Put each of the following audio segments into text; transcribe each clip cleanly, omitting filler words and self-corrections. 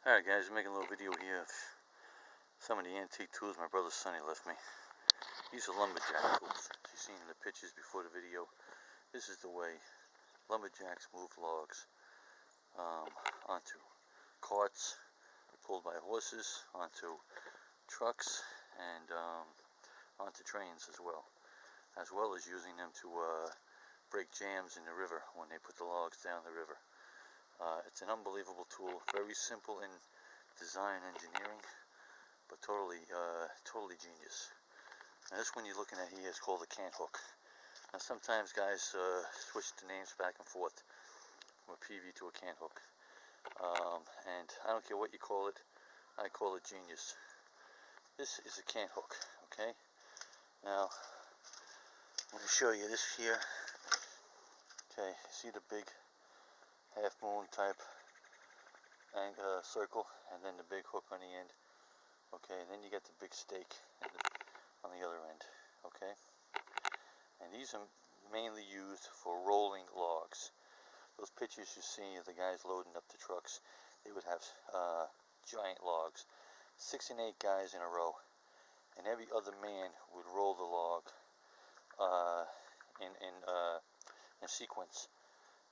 Alright guys, I'm making a little video here of some of the antique tools my brother Sonny left me. These are lumberjack tools. As you've seen in the pictures before the video, this is the way lumberjacks move logs onto carts pulled by horses, onto trucks, and onto trains as well as using them to break jams in the river when they put the logs down the river. It's an unbelievable tool, very simple in design engineering, but totally genius. Now this one you're looking at here is called a Cant-Hook. Now sometimes guys switch the names back and forth from a PV to a Cant-Hook, and I don't care what you call it, I call it genius. This is a Cant-Hook, okay? Now I'm going to show you this here. Okay, see the big half moon type circle, and then the big hook on the end. Okay, and then you get the big stake on the other end. Okay, and these are mainly used for rolling logs. Those pictures you see of the guys loading up the trucks, they would have giant logs, 6 and 8 guys in a row, and every other man would roll the log in sequence.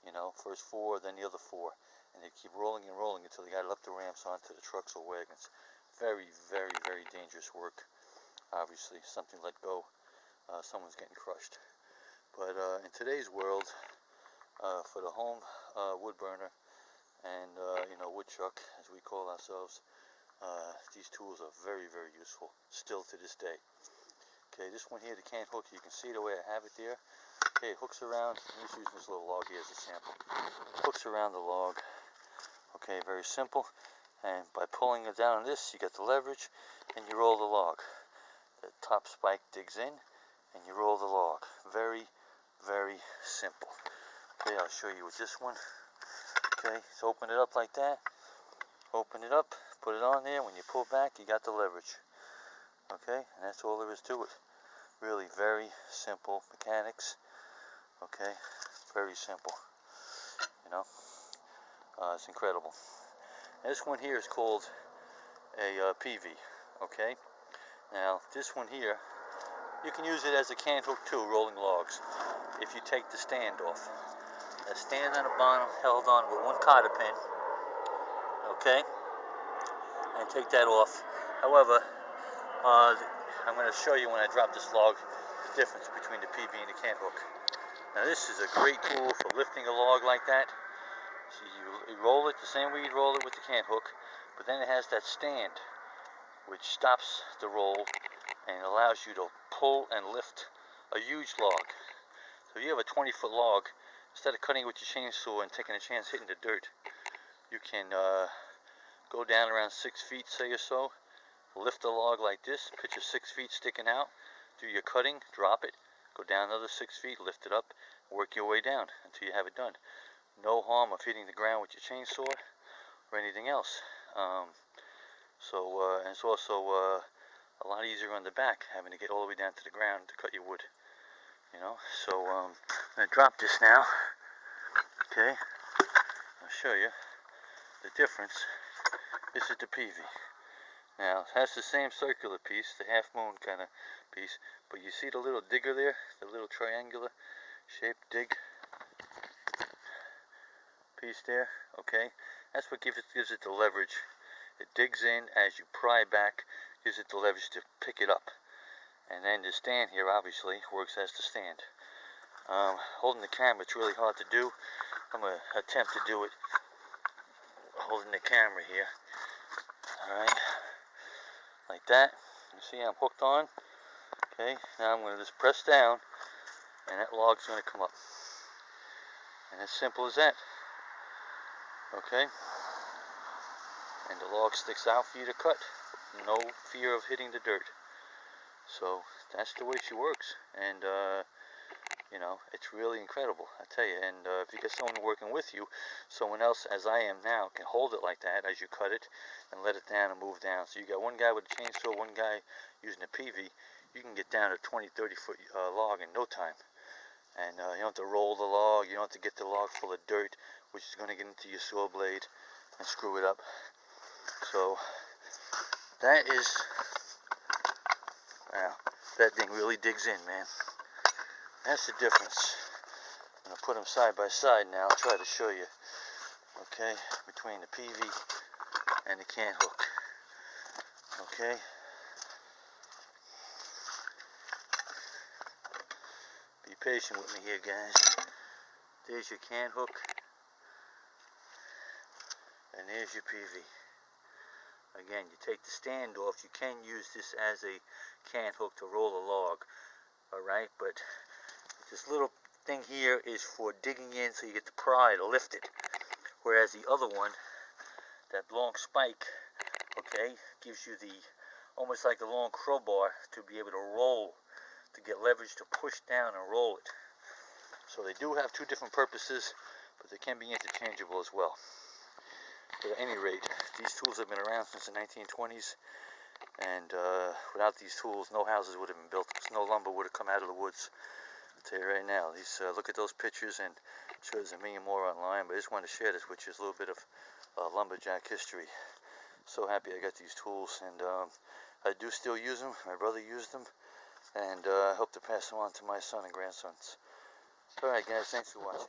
You know, first 4, then the other 4, and they keep rolling and rolling until they got up the ramps onto the trucks or wagons. Very, very, very dangerous work. Obviously, something let go, someone's getting crushed. But in today's world, for the home wood burner and woodchuck, as we call ourselves, these tools are very, very useful still to this day. Okay, this one here, the Cant-Hook, you can see the way I have it there. Okay, it hooks around. I'm just using this little log here as a sample. Hooks around the log. Okay, very simple. And by pulling it down on this, you get the leverage, and you roll the log. The top spike digs in, and you roll the log. Very, very simple. Okay, I'll show you with this one. Okay, so open it up like that. Open it up, put it on there. When you pull back, you got the leverage. Okay, and that's all there is to it. Really very simple mechanics. Okay, very simple. You know, it's incredible. And this one here is called a PV. Okay, now this one here, you can use it as a Cant-Hook too, rolling logs. If you take the stand off, the stand on the bottom held on with one cotter pin. Okay, and take that off. However, I'm going to show you when I drop this log the difference between the PV and the Cant-Hook. Now this is a great tool for lifting a log like that. So you roll it the same way you'd roll it with the Cant-Hook, but then it has that stand which stops the roll and allows you to pull and lift a huge log. So if you have a 20-foot log, instead of cutting it with your chainsaw and taking a chance hitting the dirt, you can go down around 6 feet, say or so, lift the log like this, picture 6 feet sticking out, do your cutting, drop it, go down another 6 feet, lift it up, work your way down until you have it done. No harm of hitting the ground with your chainsaw or anything else. And it's also a lot easier on the back, having to get all the way down to the ground to cut your wood. You know, so I'm going to drop this now. Okay, I'll show you the difference. This is the PV. Now, it has the same circular piece, the half moon kind of piece, but you see the little digger there, the little triangular shaped dig piece there, okay? That's what gives it the leverage. It digs in as you pry back, gives it the leverage to pick it up. And then the stand here, obviously, works as the stand. Holding the camera, it's really hard to do. I'm going to attempt to do it holding the camera here. Alright, like that. You see I'm hooked on. Okay, now I'm going to just press down, and that log's going to come up. And as simple as that. Okay, and the log sticks out for you to cut. No fear of hitting the dirt. So that's the way she works, and it's really incredible, I tell you. And if you get someone working with you, someone else, as I am now, can hold it like that as you cut it and let it down and move down. So you got one guy with a chainsaw, one guy using a PV. You can get down a 20-30 foot log in no time. And you don't have to roll the log, you don't have to get the log full of dirt, which is going to get into your saw blade and screw it up. So that is, wow, that thing really digs in, man. That's the difference. I'm gonna put them side by side now. I'll try to show you. Okay, between the PV and the Cant-Hook. Okay. Be patient with me here, guys. There's your Cant-Hook, and there's your PV. Again, you take the stand off. You can use this as a Cant-Hook to roll a log, alright? But this little thing here is for digging in so you get the pry to lift it. Whereas the other one, that long spike, okay, gives you the, almost like the long crowbar to be able to roll, to get leverage to push down and roll it. So they do have two different purposes, but they can be interchangeable as well. But at any rate, these tools have been around since the 1920s, and without these tools, no houses would have been built, because no lumber would have come out of the woods. I'll tell you right now, these look at those pictures, and I'm sure there's a million more online, but I just wanted to share this, which is a little bit of lumberjack history. So happy I got these tools, and I do still use them. My brother used them, and I hope to pass them on to my son and grandsons. Alright guys, thanks for watching.